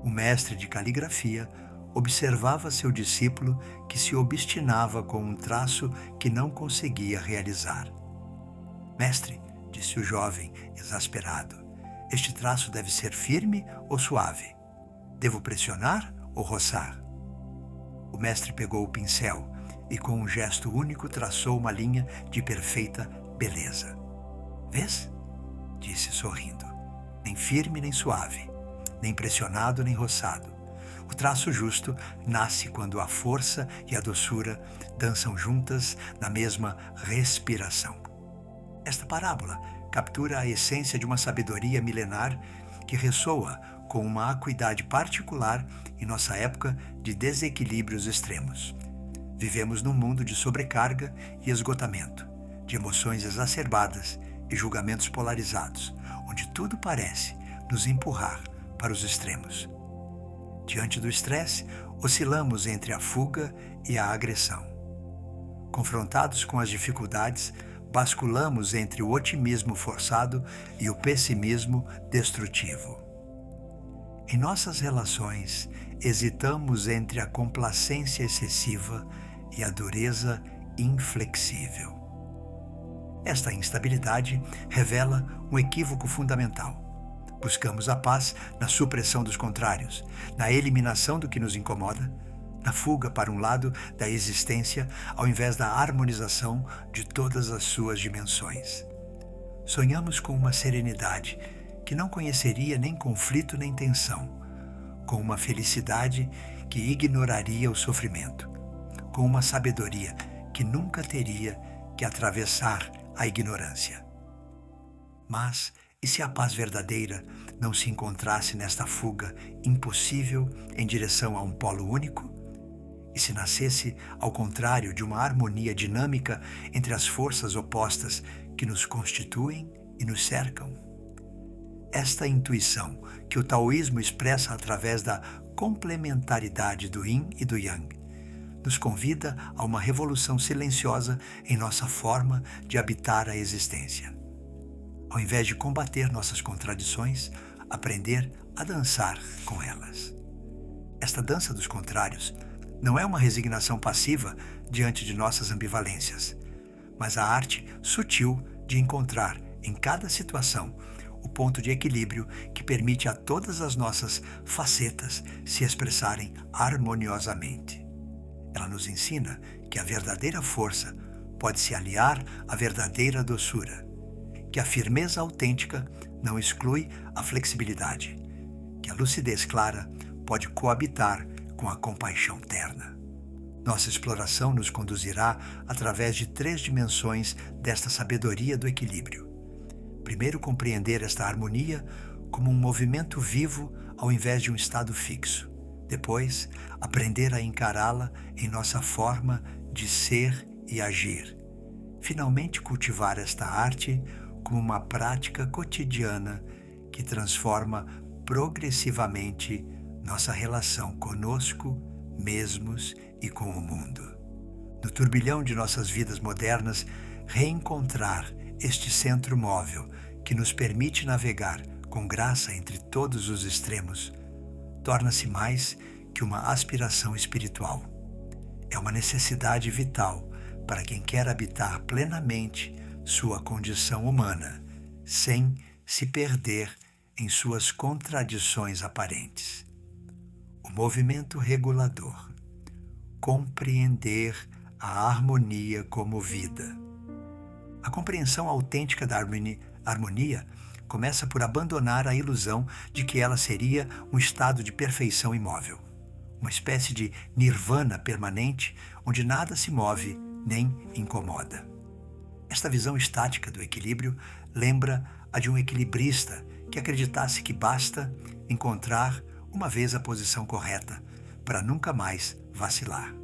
O mestre de caligrafia observava seu discípulo que se obstinava com um traço que não conseguia realizar. Mestre, disse o jovem, exasperado, este traço deve ser firme ou suave? Devo pressionar ou roçar? O mestre pegou o pincel e, com um gesto único, traçou uma linha de perfeita beleza. Vês? Disse sorrindo. Nem firme nem suave, nem pressionado nem roçado. O traço justo nasce quando a força e a doçura dançam juntas na mesma respiração. Esta parábola captura a essência de uma sabedoria milenar que ressoa com uma acuidade particular em nossa época de desequilíbrios extremos. Vivemos num mundo de sobrecarga e esgotamento, de emoções exacerbadas e julgamentos polarizados, onde tudo parece nos empurrar para os extremos. Diante do estresse, oscilamos entre a fuga e a agressão. Confrontados com as dificuldades, basculamos entre o otimismo forçado e o pessimismo destrutivo. Em nossas relações, hesitamos entre a complacência excessiva e a dureza inflexível. Esta instabilidade revela um equívoco fundamental. Buscamos a paz na supressão dos contrários, na eliminação do que nos incomoda, na fuga para um lado da existência, ao invés da harmonização de todas as suas dimensões. Sonhamos com uma serenidade que não conheceria nem conflito nem tensão, com uma felicidade que ignoraria o sofrimento, com uma sabedoria que nunca teria que atravessar a ignorância. Mas, e se a paz verdadeira não se encontrasse nesta fuga impossível em direção a um polo único? E se nascesse, ao contrário, de uma harmonia dinâmica entre as forças opostas que nos constituem e nos cercam? Esta intuição, que o taoísmo expressa através da complementaridade do yin e do yang, nos convida a uma revolução silenciosa em nossa forma de habitar a existência. Ao invés de combater nossas contradições, aprender a dançar com elas. Esta dança dos contrários não é uma resignação passiva diante de nossas ambivalências, mas a arte sutil de encontrar em cada situação o ponto de equilíbrio que permite a todas as nossas facetas se expressarem harmoniosamente. Ela nos ensina que a verdadeira força pode se aliar à verdadeira doçura, que a firmeza autêntica não exclui a flexibilidade, que a lucidez clara pode coabitar com a compaixão terna. Nossa exploração nos conduzirá através de 3 dimensões desta sabedoria do equilíbrio. Primeiro, compreender esta harmonia como um movimento vivo ao invés de um estado fixo. Depois, aprender a encará-la em nossa forma de ser e agir. Finalmente, cultivar esta arte como uma prática cotidiana que transforma progressivamente nossa relação conosco mesmos e com o mundo. No turbilhão de nossas vidas modernas, reencontrar este centro móvel que nos permite navegar com graça entre todos os extremos, torna-se mais que uma aspiração espiritual. É uma necessidade vital para quem quer habitar plenamente sua condição humana, sem se perder em suas contradições aparentes. O movimento regulador. Compreender a harmonia como vida. A compreensão autêntica da harmonia começa por abandonar a ilusão de que ela seria um estado de perfeição imóvel, uma espécie de nirvana permanente onde nada se move nem incomoda. Esta visão estática do equilíbrio lembra a de um equilibrista que acreditasse que basta encontrar uma vez a posição correta para nunca mais vacilar.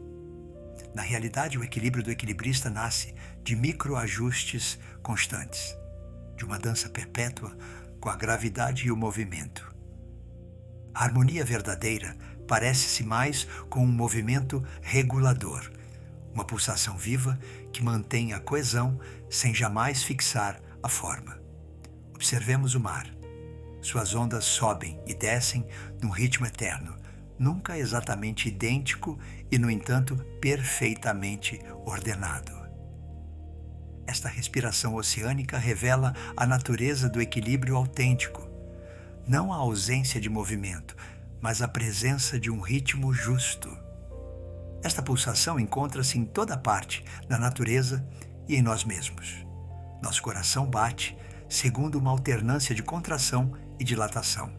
Na realidade, o equilíbrio do equilibrista nasce de microajustes constantes, de uma dança perpétua com a gravidade e o movimento. A harmonia verdadeira parece-se mais com um movimento regulador, uma pulsação viva que mantém a coesão sem jamais fixar a forma. Observemos o mar. Suas ondas sobem e descem num ritmo eterno, nunca exatamente idêntico e, no entanto, perfeitamente ordenado. Esta respiração oceânica revela a natureza do equilíbrio autêntico, não a ausência de movimento, mas a presença de um ritmo justo. Esta pulsação encontra-se em toda parte, na natureza e em nós mesmos. Nosso coração bate segundo uma alternância de contração e dilatação.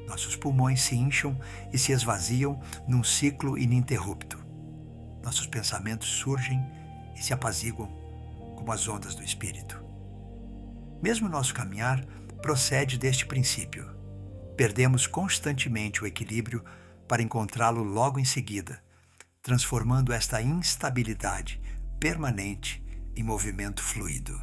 Nossos pulmões se incham e se esvaziam num ciclo ininterrupto. Nossos pensamentos surgem e se apaziguam como as ondas do espírito. Mesmo nosso caminhar procede deste princípio. Perdemos constantemente o equilíbrio para encontrá-lo logo em seguida, transformando esta instabilidade permanente em movimento fluido.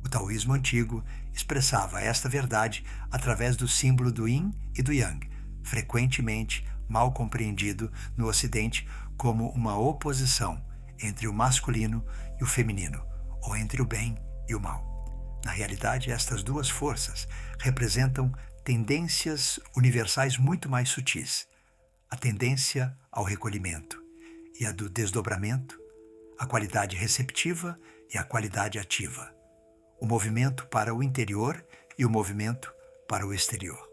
O taoísmo antigo expressava esta verdade através do símbolo do Yin e do Yang, frequentemente mal compreendido no Ocidente como uma oposição entre o masculino e o feminino, ou entre o bem e o mal. Na realidade, estas duas forças representam tendências universais muito mais sutis: a tendência ao recolhimento e a do desdobramento, a qualidade receptiva e a qualidade ativa, o movimento para o interior e o movimento para o exterior.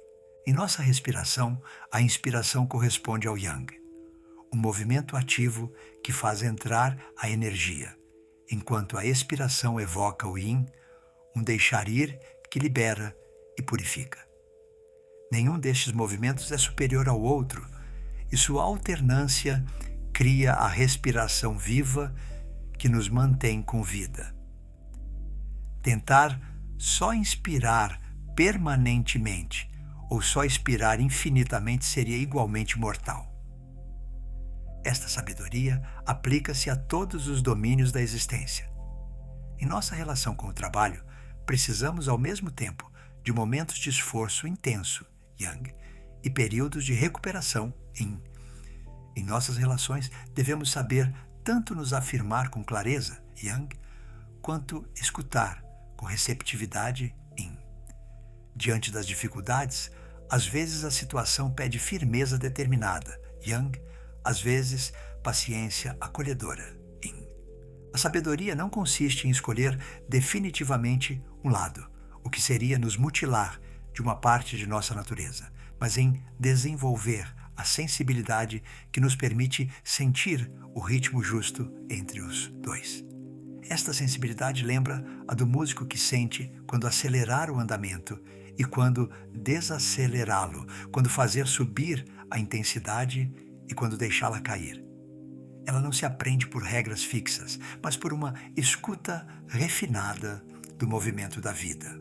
Em nossa respiração, a inspiração corresponde ao Yang, um movimento ativo que faz entrar a energia, enquanto a expiração evoca o Yin, um deixar ir que libera e purifica. Nenhum destes movimentos é superior ao outro, e sua alternância cria a respiração viva que nos mantém com vida. Tentar só inspirar permanentemente ou só expirar infinitamente seria igualmente mortal. Esta sabedoria aplica-se a todos os domínios da existência. Em nossa relação com o trabalho, precisamos ao mesmo tempo de momentos de esforço intenso, Yang, e períodos de recuperação, Yin. Em nossas relações, devemos saber tanto nos afirmar com clareza, Yang, quanto escutar com receptividade, Yin. Diante das dificuldades, às vezes a situação pede firmeza determinada, Yang, às vezes paciência acolhedora, Yin. A sabedoria não consiste em escolher definitivamente um lado, o que seria nos mutilar de uma parte de nossa natureza, mas em desenvolver a sensibilidade que nos permite sentir o ritmo justo entre os dois. Esta sensibilidade lembra a do músico que sente quando acelerar o andamento e quando desacelerá-lo, quando fazer subir a intensidade e quando deixá-la cair. Ela não se aprende por regras fixas, mas por uma escuta refinada do movimento da vida.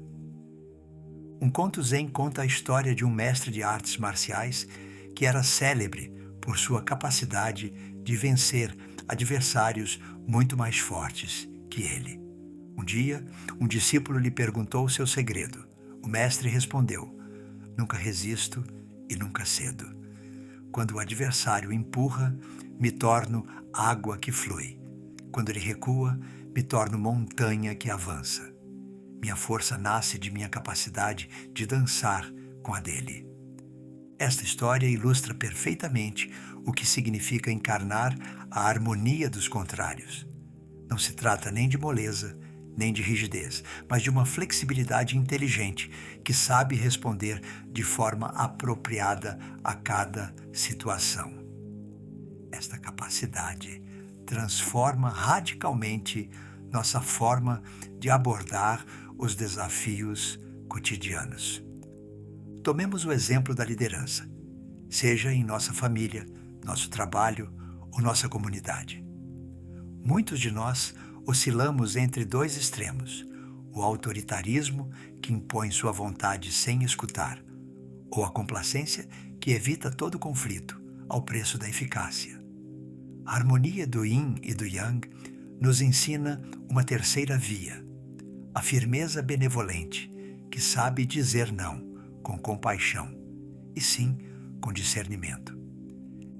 Um conto zen conta a história de um mestre de artes marciais que era célebre por sua capacidade de vencer adversários muito mais fortes que ele. Um dia, um discípulo lhe perguntou o seu segredo. O mestre respondeu: "Nunca resisto e nunca cedo. Quando o adversário empurra, me torno água que flui. Quando ele recua, me torno montanha que avança. Minha força nasce de minha capacidade de dançar com a dele." Esta história ilustra perfeitamente o que significa encarnar a harmonia dos contrários. Não se trata nem de moleza, nem de rigidez, mas de uma flexibilidade inteligente que sabe responder de forma apropriada a cada situação. Esta capacidade transforma radicalmente nossa forma de abordar os desafios cotidianos. Tomemos o exemplo da liderança, seja em nossa família, nosso trabalho ou nossa comunidade. Muitos de nós oscilamos entre dois extremos: o autoritarismo, que impõe sua vontade sem escutar, ou a complacência, que evita todo conflito ao preço da eficácia. A harmonia do Yin e do Yang nos ensina uma terceira via: a firmeza benevolente, que sabe dizer não com compaixão, e sim com discernimento.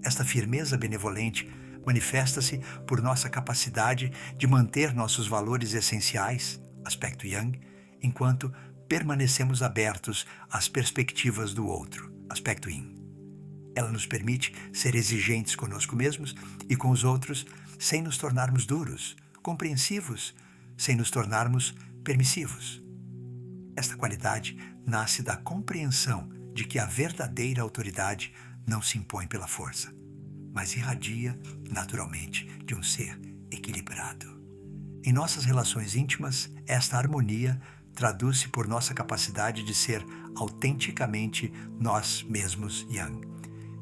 Esta firmeza benevolente manifesta-se por nossa capacidade de manter nossos valores essenciais, aspecto Yang, enquanto permanecemos abertos às perspectivas do outro, aspecto Yin. Ela nos permite ser exigentes conosco mesmos e com os outros, sem nos tornarmos duros, compreensivos, sem nos tornarmos permissivos. Esta qualidade nasce da compreensão de que a verdadeira autoridade não se impõe pela força, mas irradia naturalmente de um ser equilibrado. Em nossas relações íntimas, esta harmonia traduz-se por nossa capacidade de ser autenticamente nós mesmos Yang,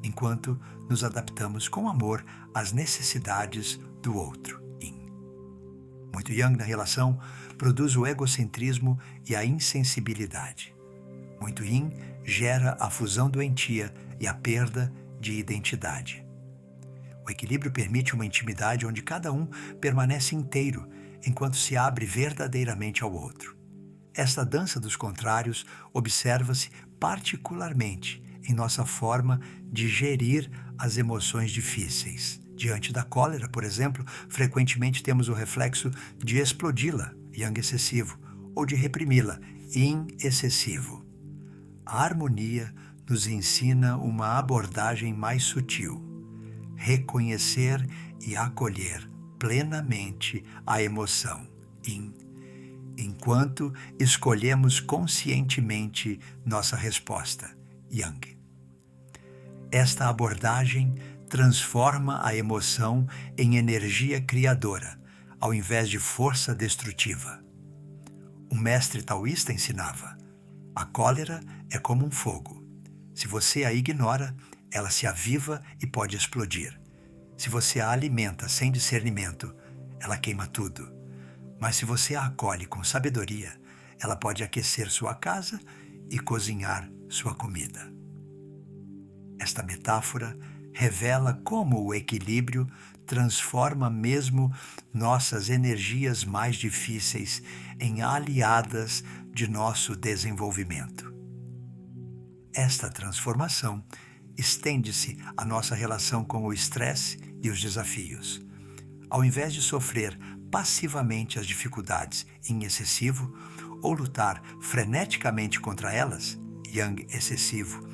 enquanto nos adaptamos com amor às necessidades do outro, Yin. Muito Yang na relação produz o egocentrismo e a insensibilidade. Muito Yin gera a fusão doentia e a perda de identidade. O equilíbrio permite uma intimidade onde cada um permanece inteiro, enquanto se abre verdadeiramente ao outro. Esta dança dos contrários observa-se particularmente em nossa forma de gerir as emoções difíceis. Diante da cólera, por exemplo, frequentemente temos o reflexo de explodi-la, Yang excessivo, ou de reprimi-la, Yin excessivo. A harmonia nos ensina uma abordagem mais sutil: reconhecer e acolher plenamente a emoção, Yin, enquanto escolhemos conscientemente nossa resposta, Yang. Esta abordagem transforma a emoção em energia criadora, ao invés de força destrutiva. Um mestre taoísta ensinava: a cólera é como um fogo. Se você a ignora, ela se aviva e pode explodir. Se você a alimenta sem discernimento, ela queima tudo. Mas se você a acolhe com sabedoria, ela pode aquecer sua casa e cozinhar sua comida. Esta metáfora revela como o equilíbrio transforma mesmo nossas energias mais difíceis em aliadas de nosso desenvolvimento. Esta transformação estende-se à nossa relação com o estresse e os desafios. Ao invés de sofrer passivamente as dificuldades em excessivo ou lutar freneticamente contra elas, Yang excessivo,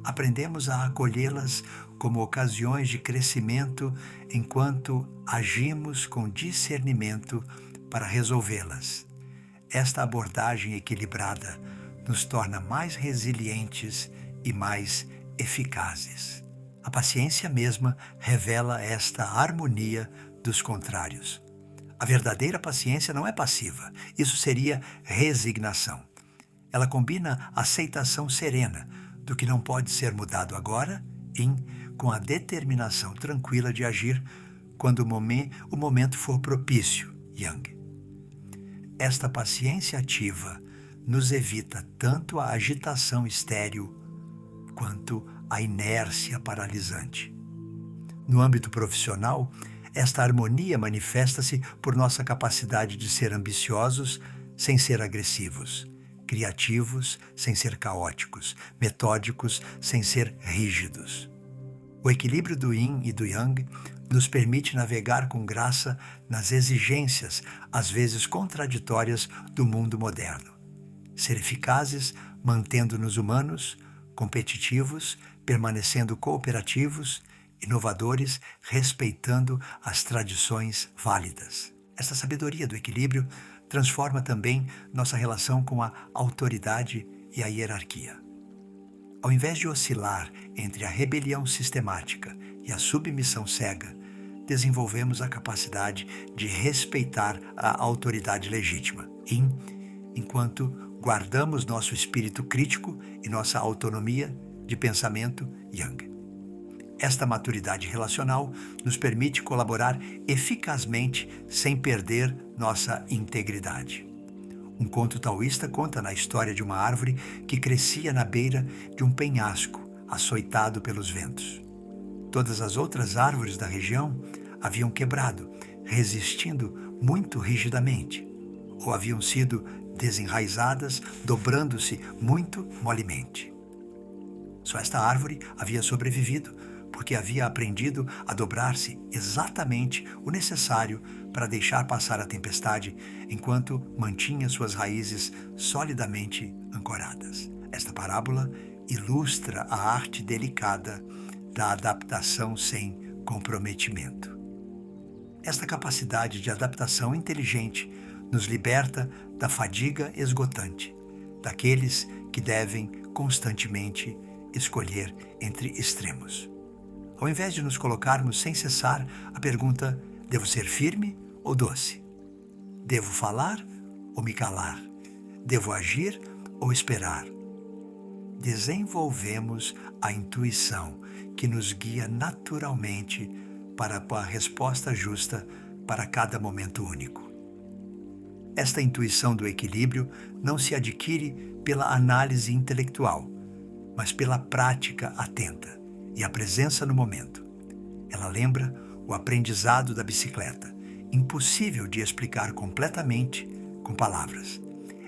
aprendemos a acolhê-las como ocasiões de crescimento enquanto agimos com discernimento para resolvê-las. Esta abordagem equilibrada nos torna mais resilientes e mais eficazes. A paciência mesma revela esta harmonia dos contrários. A verdadeira paciência não é passiva, isso seria resignação. Ela combina a aceitação serena do que não pode ser mudado agora, Yin, com a determinação tranquila de agir quando o momento for propício, Yang. Esta paciência ativa nos evita tanto a agitação estéril quanto a inércia paralisante. No âmbito profissional, esta harmonia manifesta-se por nossa capacidade de ser ambiciosos sem ser agressivos, criativos sem ser caóticos, metódicos sem ser rígidos. O equilíbrio do Yin e do Yang nos permite navegar com graça nas exigências, às vezes contraditórias, do mundo moderno. Ser eficazes, mantendo-nos humanos, competitivos, permanecendo cooperativos, inovadores, respeitando as tradições válidas. Esta sabedoria do equilíbrio transforma também nossa relação com a autoridade e a hierarquia. Ao invés de oscilar entre a rebelião sistemática e a submissão cega, desenvolvemos a capacidade de respeitar a autoridade legítima, enquanto guardamos nosso espírito crítico e nossa autonomia de pensamento, Yang. Esta maturidade relacional nos permite colaborar eficazmente sem perder nossa integridade. Um conto taoísta conta na história de uma árvore que crescia na beira de um penhasco, açoitado pelos ventos. Todas as outras árvores da região haviam quebrado, resistindo muito rigidamente, ou haviam sido desenraizadas, dobrando-se muito molemente. Só esta árvore havia sobrevivido, porque havia aprendido a dobrar-se exatamente o necessário para deixar passar a tempestade, enquanto mantinha suas raízes solidamente ancoradas. Esta parábola ilustra a arte delicada da adaptação sem comprometimento. Esta capacidade de adaptação inteligente nos liberta da fadiga esgotante, daqueles que devem constantemente escolher entre extremos. Ao invés de nos colocarmos sem cessar a pergunta: devo ser firme ou doce? Devo falar ou me calar? Devo agir ou esperar? Desenvolvemos a intuição que nos guia naturalmente para a resposta justa para cada momento único. Esta intuição do equilíbrio não se adquire pela análise intelectual, mas pela prática atenta e a presença no momento. Ela lembra o aprendizado da bicicleta, impossível de explicar completamente com palavras.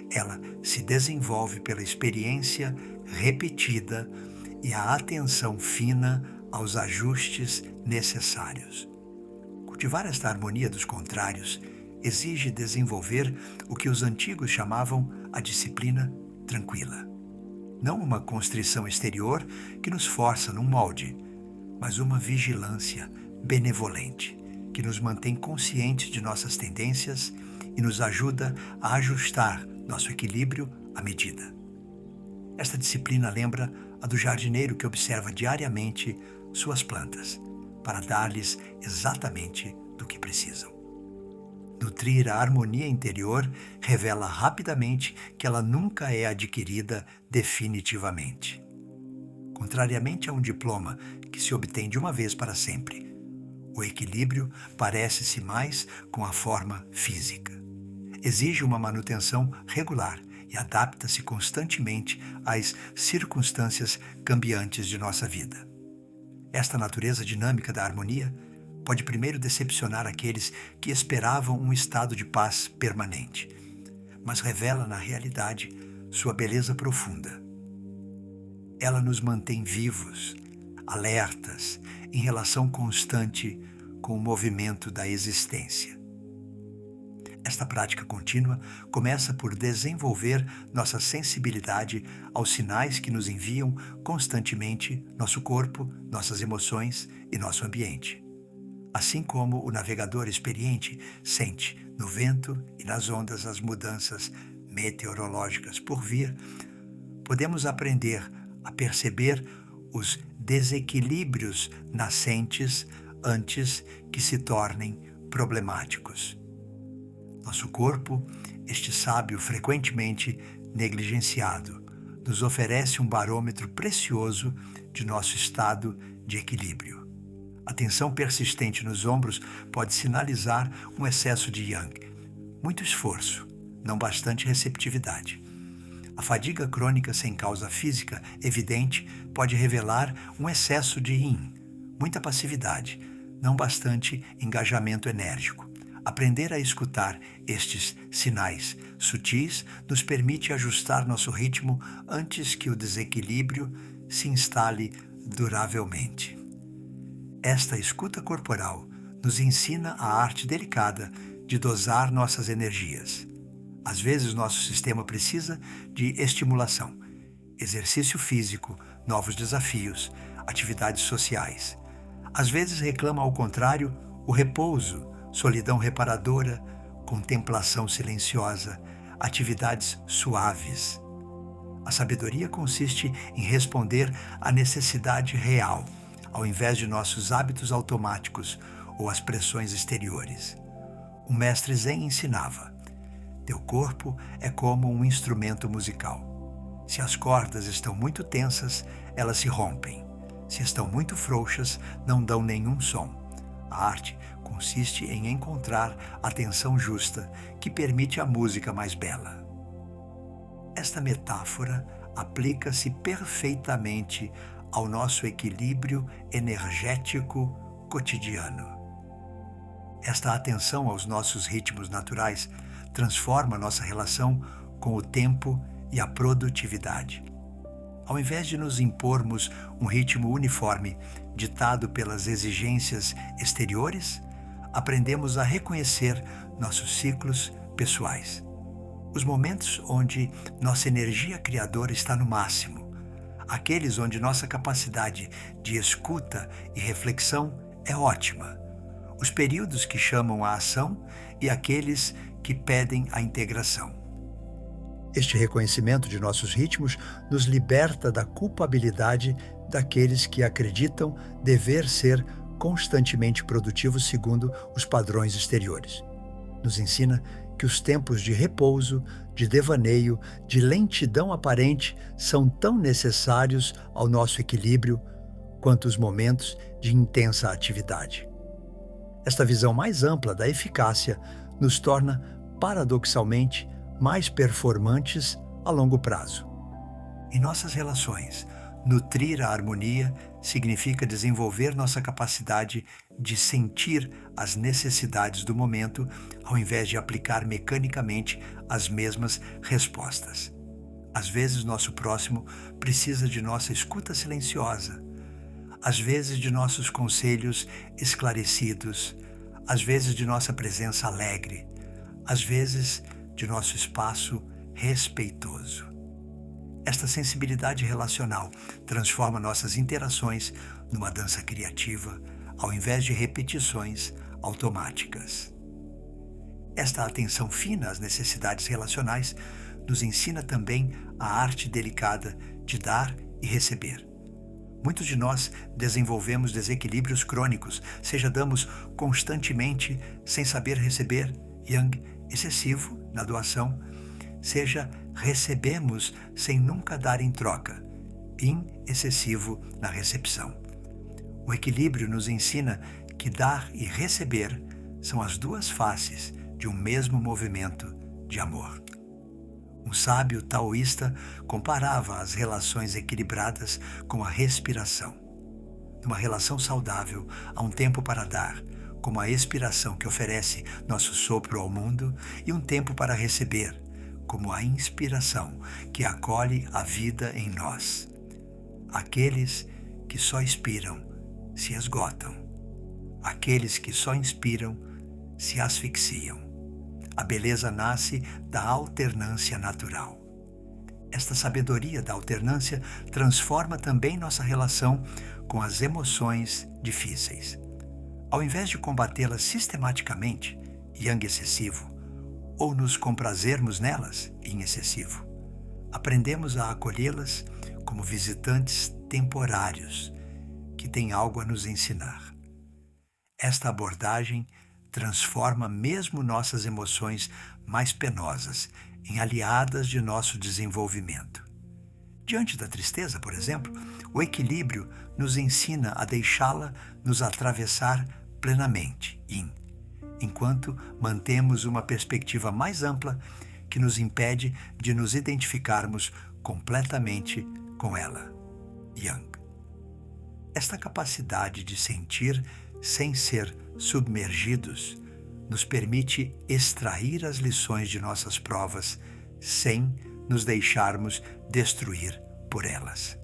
Ela se desenvolve pela experiência repetida e a atenção fina aos ajustes necessários. Cultivar esta harmonia dos contrários exige desenvolver o que os antigos chamavam a disciplina tranquila. Não uma constrição exterior que nos força num molde, mas uma vigilância benevolente que nos mantém conscientes de nossas tendências e nos ajuda a ajustar nosso equilíbrio à medida. Esta disciplina lembra a do jardineiro que observa diariamente suas plantas para dar-lhes exatamente do que precisam. Nutrir a harmonia interior revela rapidamente que ela nunca é adquirida definitivamente. Contrariamente a um diploma que se obtém de uma vez para sempre, o equilíbrio parece-se mais com a forma física. Exige uma manutenção regular e adapta-se constantemente às circunstâncias cambiantes de nossa vida. Esta natureza dinâmica da harmonia pode primeiro decepcionar aqueles que esperavam um estado de paz permanente, mas revela na realidade sua beleza profunda. Ela nos mantém vivos, alertas, em relação constante com o movimento da existência. Esta prática contínua começa por desenvolver nossa sensibilidade aos sinais que nos enviam constantemente nosso corpo, nossas emoções e nosso ambiente. Assim como o navegador experiente sente no vento e nas ondas as mudanças meteorológicas por vir, podemos aprender a perceber os desequilíbrios nascentes antes que se tornem problemáticos. Nosso corpo, este sábio frequentemente negligenciado, nos oferece um barômetro precioso de nosso estado de equilíbrio. A tensão persistente nos ombros pode sinalizar um excesso de yang, muito esforço, não bastante receptividade. A fadiga crônica sem causa física evidente pode revelar um excesso de yin, muita passividade, não bastante engajamento enérgico. Aprender a escutar estes sinais sutis nos permite ajustar nosso ritmo antes que o desequilíbrio se instale duravelmente. Esta escuta corporal nos ensina a arte delicada de dosar nossas energias. Às vezes, nosso sistema precisa de estimulação, exercício físico, novos desafios, atividades sociais. Às vezes, reclama, ao contrário, o repouso, solidão reparadora, contemplação silenciosa, atividades suaves. A sabedoria consiste em responder à necessidade real, ao invés de nossos hábitos automáticos ou às pressões exteriores. O mestre Zen ensinava: teu corpo é como um instrumento musical. Se as cordas estão muito tensas, elas se rompem. Se estão muito frouxas, não dão nenhum som. A arte consiste em encontrar a tensão justa que permite a música mais bela. Esta metáfora aplica-se perfeitamente ao nosso equilíbrio energético cotidiano. Esta atenção aos nossos ritmos naturais transforma nossa relação com o tempo e a produtividade. Ao invés de nos impormos um ritmo uniforme ditado pelas exigências exteriores, aprendemos a reconhecer nossos ciclos pessoais. Os momentos onde nossa energia criadora está no máximo, aqueles onde nossa capacidade de escuta e reflexão é ótima, os períodos que chamam a ação e aqueles que pedem a integração. Este reconhecimento de nossos ritmos nos liberta da culpabilidade daqueles que acreditam dever ser constantemente produtivos segundo os padrões exteriores. Nos ensina que os tempos de repouso, de devaneio, de lentidão aparente são tão necessários ao nosso equilíbrio quanto os momentos de intensa atividade. Esta visão mais ampla da eficácia nos torna, paradoxalmente, mais performantes a longo prazo. Em nossas relações, nutrir a harmonia significa desenvolver nossa capacidade de sentir as necessidades do momento, ao invés de aplicar mecanicamente as mesmas respostas. Às vezes, nosso próximo precisa de nossa escuta silenciosa, às vezes de nossos conselhos esclarecidos, às vezes de nossa presença alegre, às vezes de nosso espaço respeitoso. Esta sensibilidade relacional transforma nossas interações numa dança criativa, ao invés de repetições automáticas. Esta atenção fina às necessidades relacionais nos ensina também a arte delicada de dar e receber. Muitos de nós desenvolvemos desequilíbrios crônicos, seja damos constantemente sem saber receber, yang, excessivo na doação, seja recebemos sem nunca dar em troca, yin, excessivo na recepção. O equilíbrio nos ensina que dar e receber são as duas faces de um mesmo movimento de amor. Um sábio taoísta comparava as relações equilibradas com a respiração. Numa relação saudável, há um tempo para dar, como a expiração que oferece nosso sopro ao mundo, e um tempo para receber, como a inspiração que acolhe a vida em nós. Aqueles que só expiram se esgotam. Aqueles que só inspiram se asfixiam. A beleza nasce da alternância natural. Esta sabedoria da alternância transforma também nossa relação com as emoções difíceis. Ao invés de combatê-las sistematicamente, yang excessivo, ou nos comprazermos nelas, yin excessivo, aprendemos a acolhê-las como visitantes temporários que têm algo a nos ensinar. Esta abordagem transforma mesmo nossas emoções mais penosas em aliadas de nosso desenvolvimento. Diante da tristeza, por exemplo, o equilíbrio nos ensina a deixá-la nos atravessar plenamente, yin, enquanto mantemos uma perspectiva mais ampla que nos impede de nos identificarmos completamente com ela, yang. Esta capacidade de sentir sem ser submergidos nos permite extrair as lições de nossas provas sem nos deixarmos destruir por elas.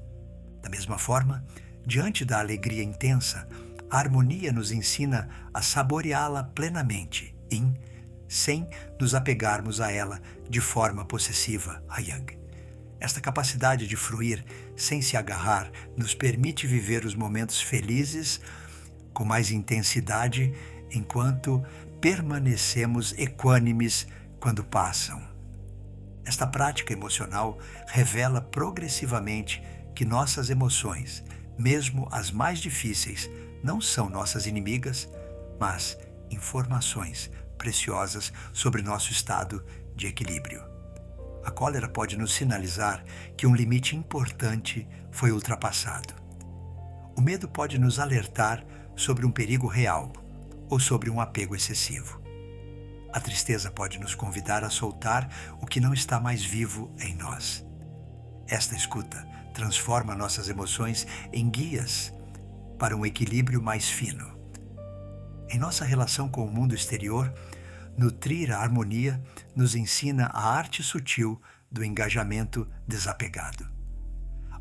Da mesma forma, diante da alegria intensa, a harmonia nos ensina a saboreá-la plenamente, yin, sem nos apegarmos a ela de forma possessiva, a yang. Esta capacidade de fruir sem se agarrar nos permite viver os momentos felizes com mais intensidade, enquanto permanecemos equânimes quando passam. Esta prática emocional revela progressivamente que nossas emoções, mesmo as mais difíceis, não são nossas inimigas, mas informações preciosas sobre nosso estado de equilíbrio. A cólera pode nos sinalizar que um limite importante foi ultrapassado. O medo pode nos alertar sobre um perigo real ou sobre um apego excessivo. A tristeza pode nos convidar a soltar o que não está mais vivo em nós. Esta escuta transforma nossas emoções em guias para um equilíbrio mais fino. Em nossa relação com o mundo exterior, nutrir a harmonia nos ensina a arte sutil do engajamento desapegado.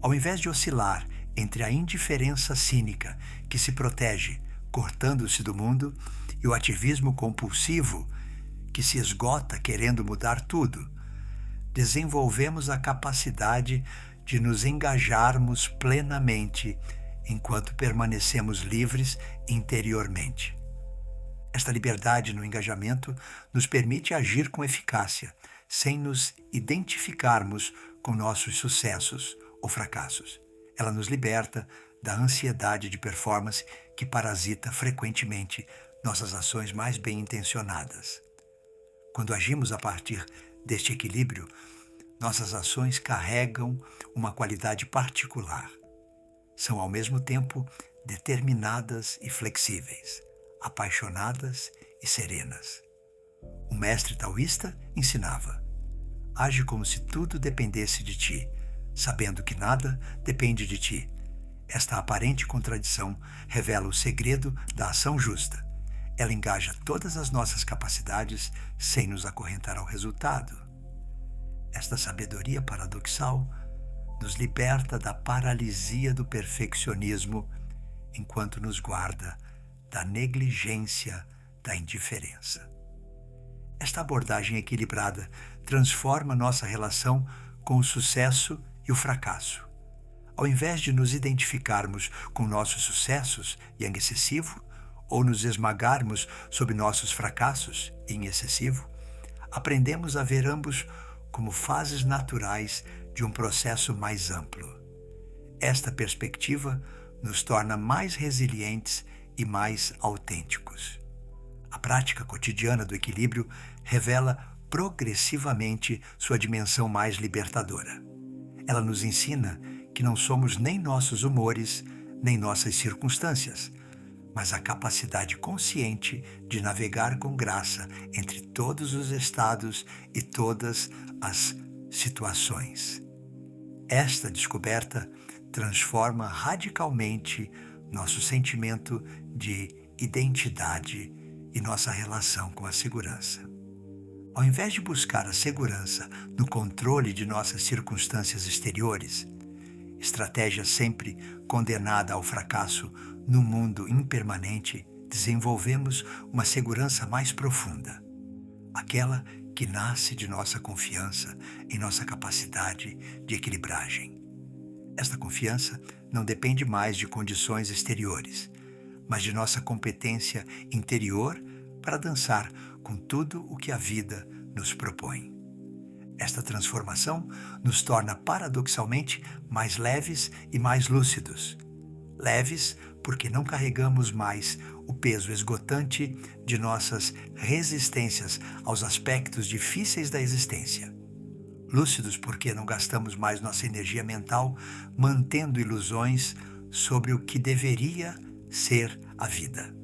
Ao invés de oscilar entre a indiferença cínica, que se protege, cortando-se do mundo, e o ativismo compulsivo, que se esgota querendo mudar tudo, desenvolvemos a capacidade de nos engajarmos plenamente enquanto permanecemos livres interiormente. Esta liberdade no engajamento nos permite agir com eficácia, sem nos identificarmos com nossos sucessos ou fracassos. Ela nos liberta da ansiedade de performance que parasita frequentemente nossas ações mais bem intencionadas. Quando agimos a partir deste equilíbrio, nossas ações carregam uma qualidade particular. São ao mesmo tempo determinadas e flexíveis, apaixonadas e serenas. O mestre taoísta ensinava: age como se tudo dependesse de ti, sabendo que nada depende de ti. Esta aparente contradição revela o segredo da ação justa. Ela engaja todas as nossas capacidades sem nos acorrentar ao resultado. Esta sabedoria paradoxal nos liberta da paralisia do perfeccionismo, enquanto nos guarda da negligência da indiferença. Esta abordagem equilibrada transforma nossa relação com o sucesso e o fracasso. Ao invés de nos identificarmos com nossos sucessos em excessivo, ou nos esmagarmos sob nossos fracassos em excessivo, aprendemos a ver ambos como fases naturais de um processo mais amplo. Esta perspectiva nos torna mais resilientes e mais autênticos. A prática cotidiana do equilíbrio revela progressivamente sua dimensão mais libertadora. Ela nos ensina que não somos nem nossos humores, nem nossas circunstâncias, mas a capacidade consciente de navegar com graça entre todos os estados e todas as situações. Esta descoberta transforma radicalmente nosso sentimento de identidade e nossa relação com a segurança. Ao invés de buscar a segurança no controle de nossas circunstâncias exteriores, estratégia sempre condenada ao fracasso no mundo impermanente, desenvolvemos uma segurança mais profunda, aquela que nasce de nossa confiança em nossa capacidade de equilibragem. Esta confiança não depende mais de condições exteriores, mas de nossa competência interior para dançar com tudo o que a vida nos propõe. Esta transformação nos torna paradoxalmente mais leves e mais lúcidos. Leves porque não carregamos mais o peso esgotante de nossas resistências aos aspectos difíceis da existência. Lúcidos porque não gastamos mais nossa energia mental mantendo ilusões sobre o que deveria ser a vida.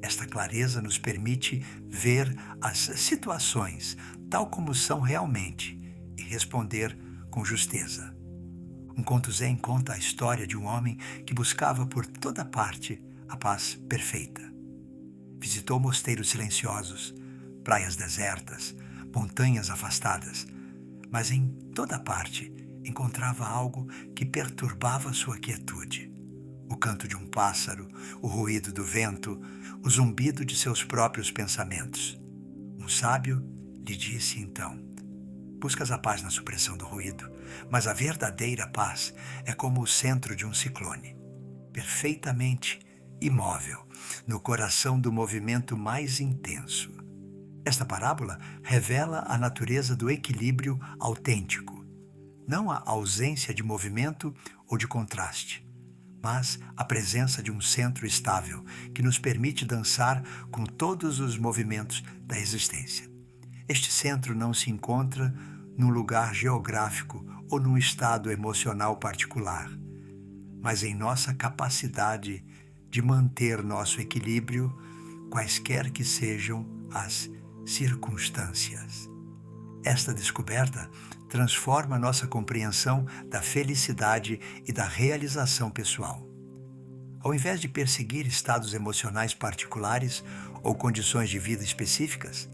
Esta clareza nos permite ver as situações tal como são realmente e responder com justeza. Um conto zen conta a história de um homem que buscava por toda parte a paz perfeita. Visitou mosteiros silenciosos, praias desertas, montanhas afastadas, mas em toda parte encontrava algo que perturbava sua quietude. O canto de um pássaro, o ruído do vento, o zumbido de seus próprios pensamentos. Um sábio lhe disse então: buscas a paz na supressão do ruído, mas a verdadeira paz é como o centro de um ciclone, perfeitamente imóvel, no coração do movimento mais intenso. Esta parábola revela a natureza do equilíbrio autêntico, não a ausência de movimento ou de contraste, mas a presença de um centro estável que nos permite dançar com todos os movimentos da existência. Este centro não se encontra num lugar geográfico ou num estado emocional particular, mas em nossa capacidade de manter nosso equilíbrio, quaisquer que sejam as circunstâncias. Esta descoberta transforma nossa compreensão da felicidade e da realização pessoal. Ao invés de perseguir estados emocionais particulares ou condições de vida específicas,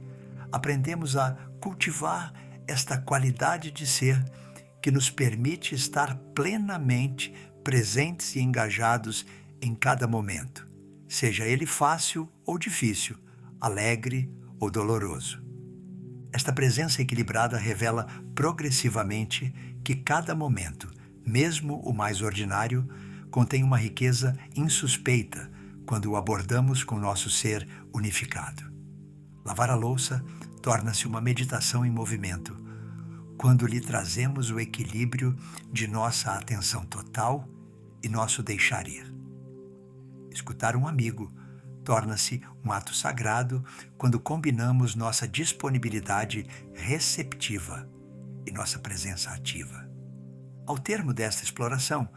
aprendemos a cultivar esta qualidade de ser que nos permite estar plenamente presentes e engajados em cada momento, seja ele fácil ou difícil, alegre ou doloroso. Esta presença equilibrada revela progressivamente que cada momento, mesmo o mais ordinário, contém uma riqueza insuspeita quando o abordamos com nosso ser unificado. Lavar a louça torna-se uma meditação em movimento, quando lhe trazemos o equilíbrio de nossa atenção total e nosso deixar ir. Escutar um amigo torna-se um ato sagrado quando combinamos nossa disponibilidade receptiva e nossa presença ativa. Ao termo desta exploração,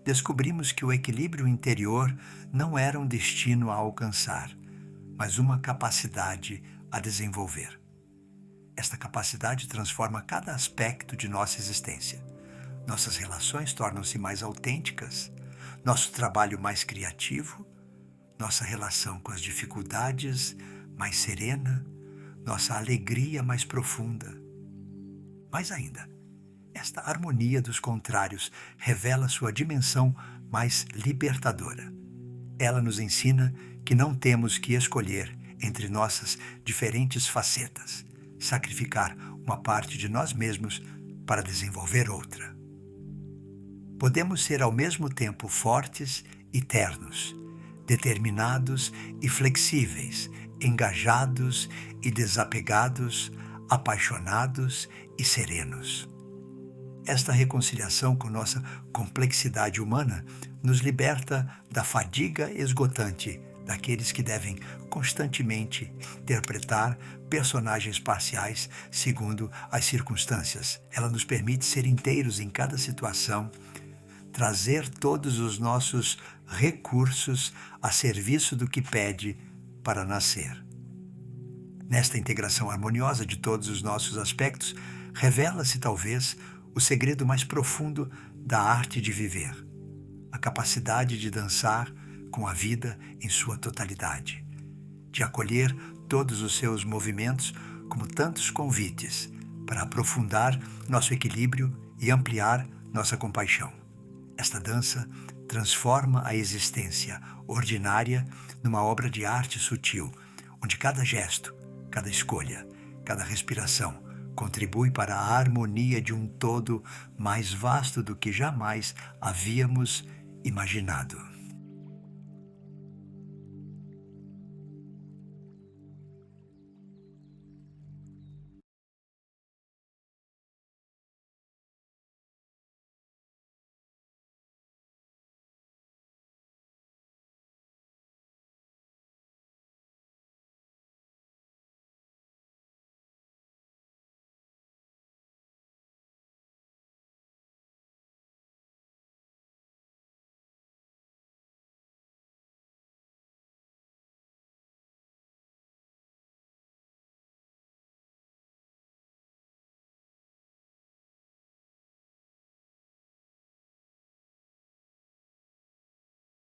descobrimos que o equilíbrio interior não era um destino a alcançar, mas uma capacidade a desenvolver. Esta capacidade transforma cada aspecto de nossa existência. Nossas relações tornam-se mais autênticas, nosso trabalho mais criativo, nossa relação com as dificuldades mais serena, nossa alegria mais profunda. Mais ainda, esta harmonia dos contrários revela sua dimensão mais libertadora. Ela nos ensina que não temos que escolher entre nossas diferentes facetas, sacrificar uma parte de nós mesmos para desenvolver outra. Podemos ser ao mesmo tempo fortes e ternos, determinados e flexíveis, engajados e desapegados, apaixonados e serenos. Esta reconciliação com nossa complexidade humana nos liberta da fadiga esgotante daqueles que devem constantemente interpretar personagens parciais segundo as circunstâncias. Ela nos permite ser inteiros em cada situação, trazer todos os nossos recursos a serviço do que pede para nascer. Nesta integração harmoniosa de todos os nossos aspectos, revela-se talvez o segredo mais profundo da arte de viver, a capacidade de dançar com a vida em sua totalidade, de acolher todos os seus movimentos como tantos convites para aprofundar nosso equilíbrio e ampliar nossa compaixão. Esta dança transforma a existência ordinária numa obra de arte sutil, onde cada gesto, cada escolha, cada respiração contribui para a harmonia de um todo mais vasto do que jamais havíamos imaginado.